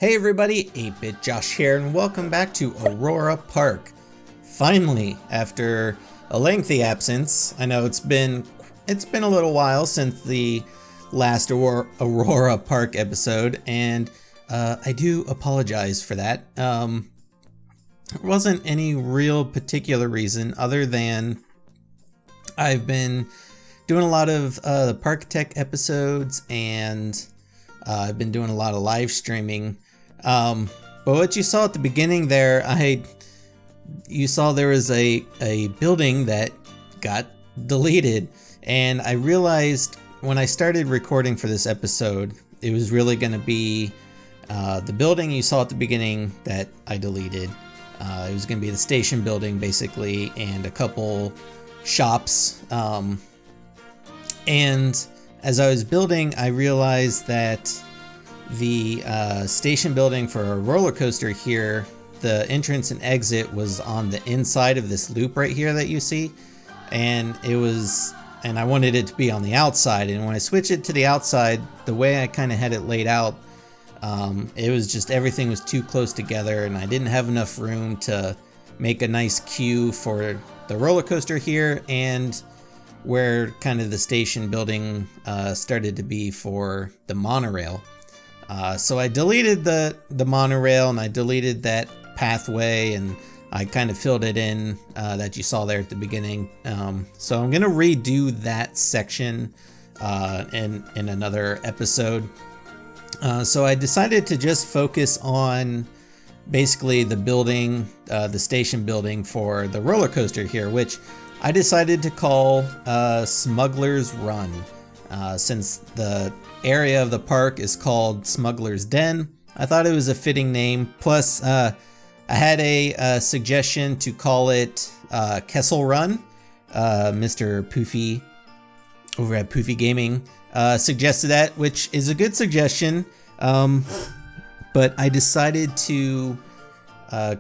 Hey everybody, 8-Bit Josh here, and welcome back to Aurora Park. Finally, after a lengthy absence, I know it's been a little while since the last Aurora Park episode, and I do apologize for that. There wasn't any real particular reason other than I've been doing a lot of the Park Tech episodes, and I've been doing a lot of live streaming. But what you saw at the beginning there, you saw there was a building that got deleted, and I realized when I started recording for this episode, it was really going to be the building you saw at the beginning that I deleted. It was going to be the station building basically, and a couple shops. And as I was building, I realized that the station building for a roller coaster here, the entrance and exit was on the inside of this loop right here that you see, and I wanted it to be on the outside. And when I switched it to the outside, the way I kind of had it laid out, it was just everything was too close together, and I didn't have enough room to make a nice queue for the roller coaster here, and where kind of the station building started to be for the monorail. So I deleted the monorail, and I deleted that pathway, and I kind of filled it in that you saw there at the beginning. So I'm going to redo that section in another episode. So I decided to just focus on basically the building, the station building for the roller coaster here, which I decided to call Smuggler's Run. Since the area of the park is called Smuggler's Den, I thought it was a fitting name. Plus, I had a suggestion to call it Kessel Run. Mr. Poofy over at Poofy Gaming suggested that, which is a good suggestion. But I decided to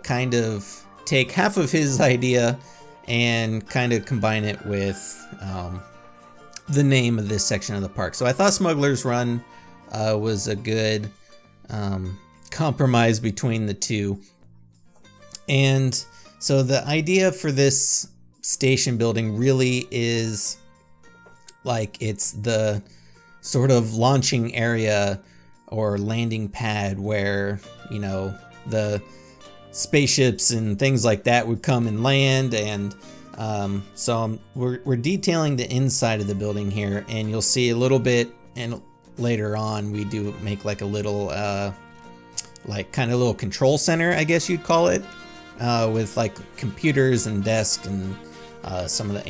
kind of take half of his idea and kind of combine it with the name of this section of the park. So I thought Smuggler's Run was a good compromise between the two. And so the idea for this station building really is like it's the sort of launching area or landing pad where, you know, the spaceships and things like that would come and land. And so we're detailing the inside of the building here, and you'll see a little bit, and later on we do make like a little like kind of little control center, I guess you'd call it, with like computers and desks and some of the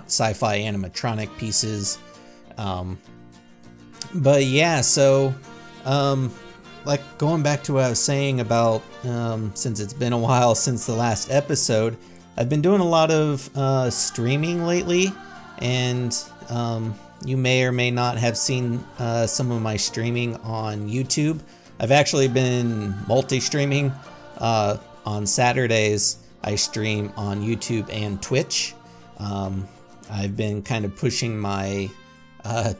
sci-fi animatronic pieces. But yeah, so like going back to what I was saying about since it's been a while since the last episode, I've been doing a lot of streaming lately, and you may or may not have seen some of my streaming on YouTube. I've actually been multi-streaming. On Saturdays, I stream on YouTube and Twitch. I've been kind of pushing my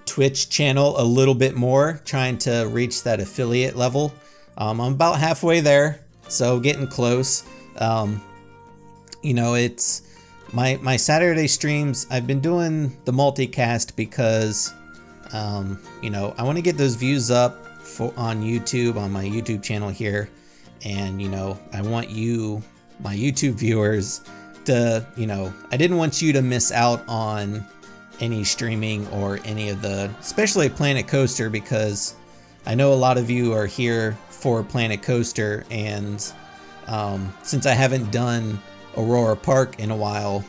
Twitch channel a little bit more, trying to reach that affiliate level. I'm about halfway there, so getting close. You know, it's my Saturday streams. I've been doing the multicast because, you know, I want to get those views up on YouTube, on my YouTube channel here. And, you know, I want you, my YouTube viewers, to, you know, I didn't want you to miss out on any streaming or any of especially Planet Coaster, because I know a lot of you are here for Planet Coaster. And since I haven't done Aurora Park in a while,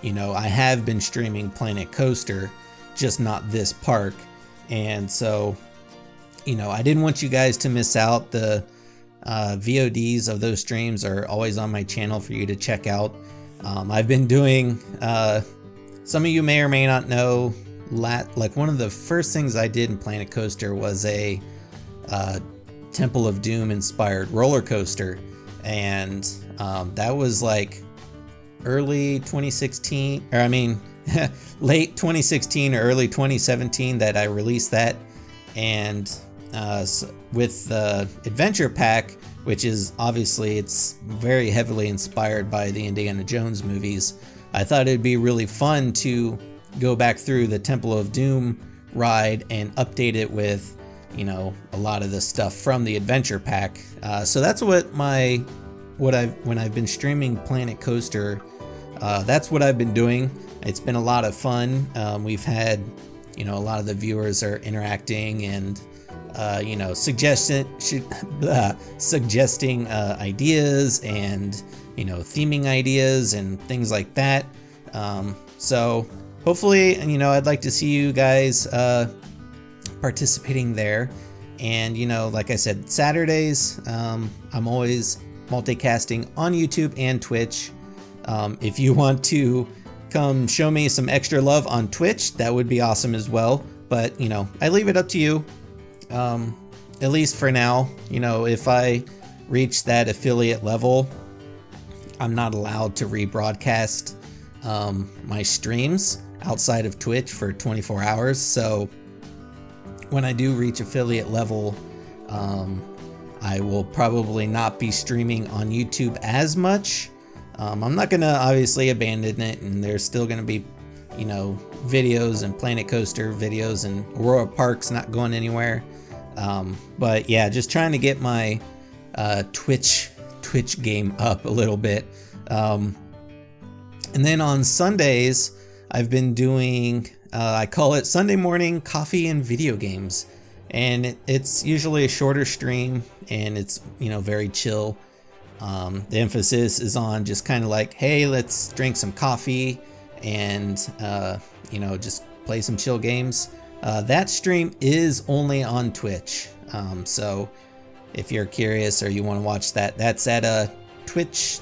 you know, I have been streaming Planet Coaster, just not this park. And so, you know, I didn't want you guys to miss out. The VODs of those streams are always on my channel for you to check out. I've been doing, some of you may or may not know, like one of the first things I did in Planet Coaster was a Temple of Doom inspired roller coaster. And that was like early 2016, or I mean, late 2016 or early 2017 that I released that. And with the adventure pack, which is obviously it's very heavily inspired by the Indiana Jones movies, I thought it'd be really fun to go back through the Temple of Doom ride and update it with, you know, a lot of the stuff from the adventure pack. So that's what when I've been streaming Planet Coaster, that's what I've been doing. It's been a lot of fun. We've had, you know, a lot of the viewers are interacting and, you know, suggesting ideas and, you know, theming ideas and things like that. So hopefully, you know, I'd like to see you guys participating there. And, you know, like I said, Saturdays, I'm always multicasting on YouTube and Twitch. If you want to come show me some extra love on Twitch, that would be awesome as well. But, you know, I leave it up to you. At least for now. You know, if I reach that affiliate level, I'm not allowed to rebroadcast my streams outside of Twitch for 24 hours. So when I do reach affiliate level, I will probably not be streaming on YouTube as much. I'm not going to obviously abandon it, and there's still going to be, you know, videos and Planet Coaster videos, and Aurora Park's not going anywhere. But yeah, just trying to get my Twitch game up a little bit. And then on Sundays, I've been doing, I call it Sunday morning coffee and video games. And it's usually a shorter stream, and it's, you know, very chill. The emphasis is on just kind of like, hey, let's drink some coffee and, you know, just play some chill games. That stream is only on Twitch. So if you're curious or you want to watch that, that's at Twitch.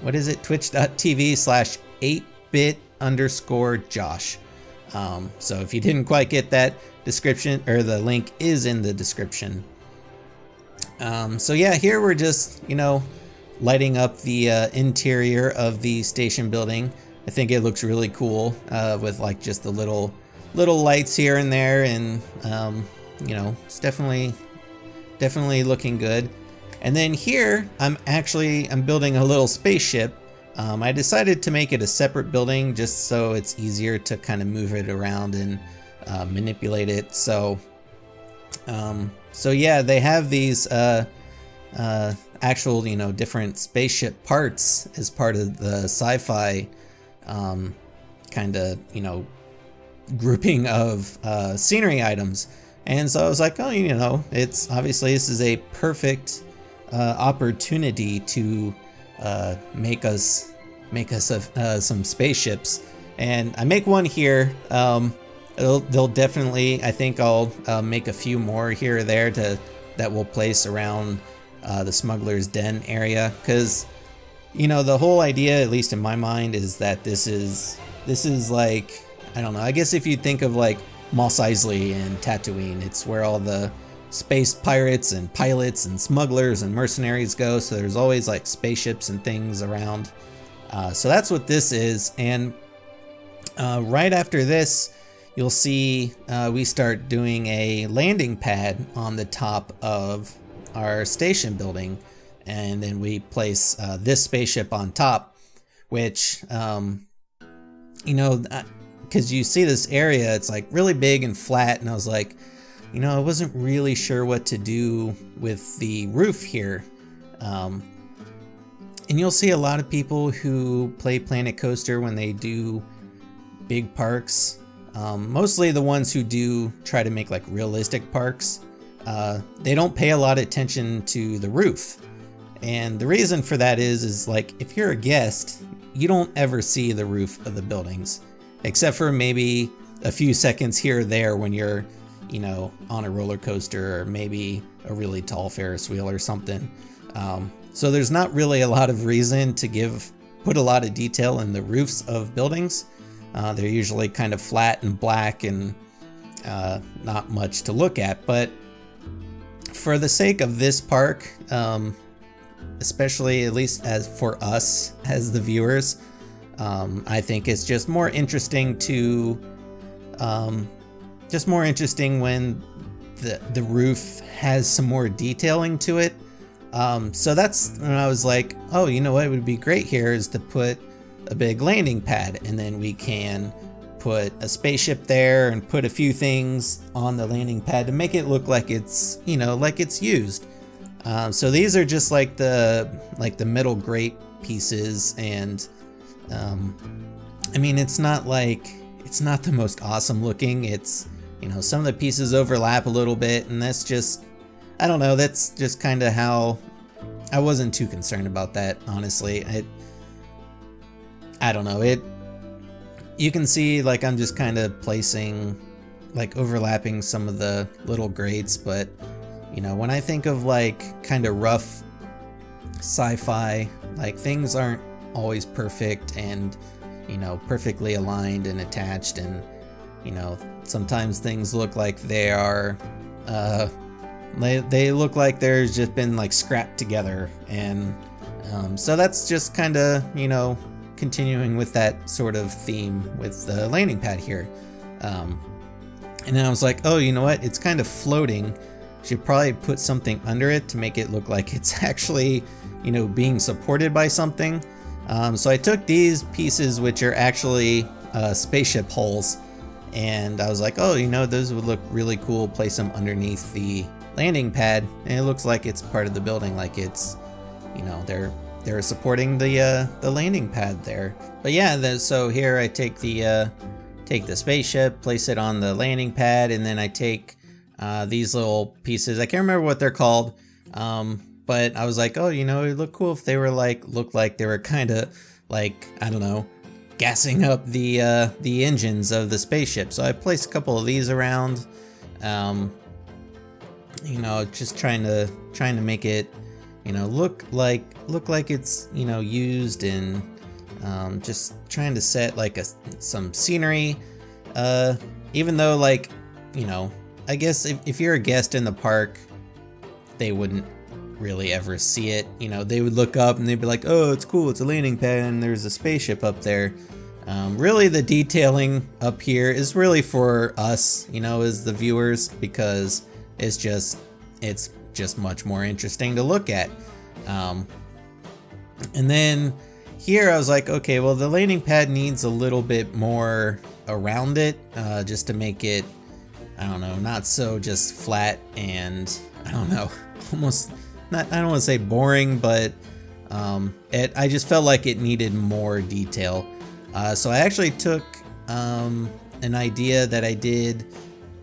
What is it? Twitch.tv/8bit_Josh. So if you didn't quite get that, description or the link is in the description. So yeah, here we're just, you know, lighting up the interior of the station building. I think it looks really cool with like just the little lights here and there, and you know, it's definitely looking good. And then here I'm building a little spaceship. I decided to make it a separate building just so it's easier to kind of move it around and manipulate it. So yeah, they have these actual, you know, different spaceship parts as part of the sci-fi kind of, you know, grouping of scenery items. And so I was like, oh, you know, it's obviously this is a perfect opportunity to make us some spaceships. And I make one here. They'll definitely, I think I'll make a few more here or there that will place around the Smuggler's Den area, because, you know, the whole idea, at least in my mind, is that this is like, I don't know, I guess if you think of like Mos Eisley and Tatooine, it's where all the space pirates and pilots and smugglers and mercenaries go, so there's always like spaceships and things around. So that's what this is. And right after this, you'll see we start doing a landing pad on the top of our station building, and then we place this spaceship on top, which, you know, because you see this area, it's like really big and flat, and I was like, you know, I wasn't really sure what to do with the roof here. And you'll see a lot of people who play Planet Coaster when they do big parks, mostly the ones who do try to make like realistic parks, they don't pay a lot of attention to the roof. And the reason for that is like, if you're a guest, you don't ever see the roof of the buildings, except for maybe a few seconds here or there when you're, you know, on a roller coaster or maybe a really tall Ferris wheel or something. So there's not really a lot of reason to put a lot of detail in the roofs of buildings. They're usually kind of flat and black and not much to look at. But for the sake of this park, especially at least as for us as the viewers, I think it's just more interesting when the roof has some more detailing to it. So that's when I was like, oh, you know what would be great here is to put a big landing pad, and then we can put a spaceship there and put a few things on the landing pad to make it look like it's, you know, like it's used. So these are just like the middle grate pieces, and I mean, it's not the most awesome looking. It's, you know, some of the pieces overlap a little bit, and that's just, I don't know, that's just kind of how I wasn't too concerned about that, honestly. I don't know, you can see like I'm just kind of placing, like overlapping some of the little grates, but you know, when I think of like kind of rough sci-fi, like things aren't always perfect and, you know, perfectly aligned and attached, and you know, sometimes things look like they are they look like there's just been like scrapped together, and so that's just kind of, you know, continuing with that sort of theme with the landing pad here. And then I was like, oh, you know what, it's kind of floating, should probably put something under it to make it look like it's actually, you know, being supported by something. So I took these pieces, which are actually spaceship hulls, and I was like, oh, you know, those would look really cool, place them underneath the landing pad, and it looks like it's part of the building, like it's, you know, they're supporting the landing pad there. But yeah, so here I take the spaceship, place it on the landing pad, and then I take these little pieces. I can't remember what they're called, but I was like, oh, you know, it'd look cool if they were looked like they were kind of like, I don't know, gassing up the engines of the spaceship. So I placed a couple of these around, you know, just trying to make it, you know, look like it's, you know, used, and just trying to set like some scenery, even though, like, you know, I guess if you're a guest in the park, they wouldn't really ever see it. You know, they would look up and they'd be like, oh, it's cool, it's a landing pad and there's a spaceship up there. Really, the detailing up here is really for us, you know, as the viewers, because it's just much more interesting to look at. And then here I was like, okay, well, the landing pad needs a little bit more around it, just to make it, I don't know, not so just flat and, I don't know, almost not, I don't want to say boring, but I just felt like it needed more detail. So I actually took an idea that I did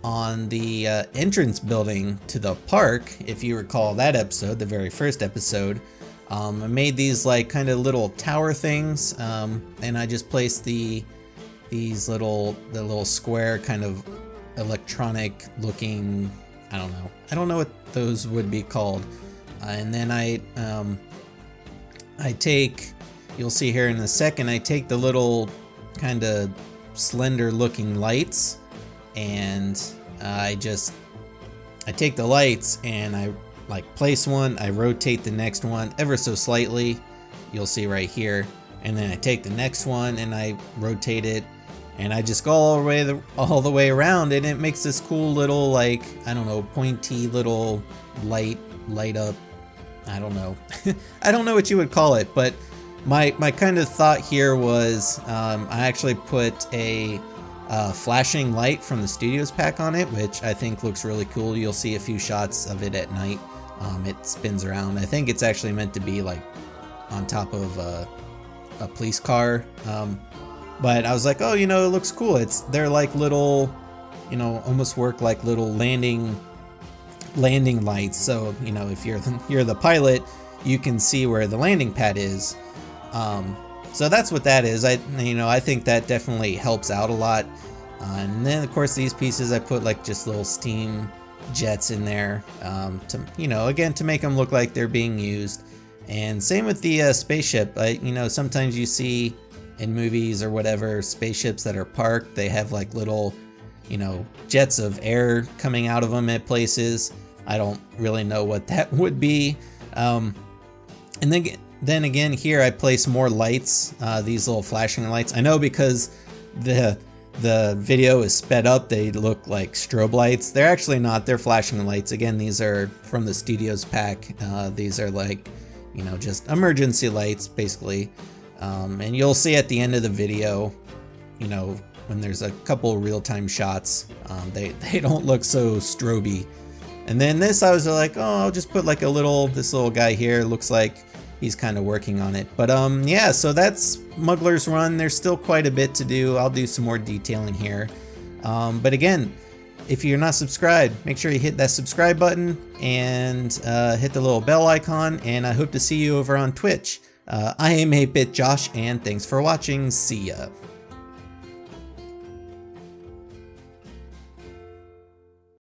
on the entrance building to the park. If you recall that episode, the very first episode, I made these like kind of little tower things, and I just placed the little square kind of electronic looking, I don't know what those would be called. And then I take, you'll see here in a second, I take the little kind of slender looking lights, and I take the lights and I like place one, I rotate the next one ever so slightly, you'll see right here, and then I take the next one and I rotate it, and I just go all the way around, and it makes this cool little, like, I don't know, pointy little light up. I don't know. I don't know what you would call it, but my kind of thought here was, I actually put a flashing light from the Studios pack on it, which I think looks really cool. You'll see a few shots of it at night. It spins around. I think it's actually meant to be like on top of a police car. But I was like, oh, you know, it looks cool. They're like little, you know, almost work like little landing lights. So, you know, if you're the pilot, you can see where the landing pad is. So that's what that is. I think that definitely helps out a lot. And then of course these pieces I put like just little steam jets in there, to, you know, again, to make them look like they're being used. And same with the spaceship. You know, sometimes you see in movies or whatever, spaceships that are parked, they have like little, you know, jets of air coming out of them at places. I don't really know what that would be. And then again here I place more lights, these little flashing lights. I know because the the video is sped up, they look like strobe lights. They're actually not, they're flashing lights. Again, these are from the Studios pack. These are like, you know, just emergency lights basically. And you'll see at the end of the video, you know, when there's a couple real-time shots, they don't look so stroby. And then this, I was like, oh, I'll just put like this little guy here. Looks like he's kind of working on it. But yeah, so that's Smuggler's Run. There's still quite a bit to do. I'll do some more detailing here. But again, if you're not subscribed, make sure you hit that subscribe button and hit the little bell icon. And I hope to see you over on Twitch. I am 8-Bit Josh, and thanks for watching. See ya.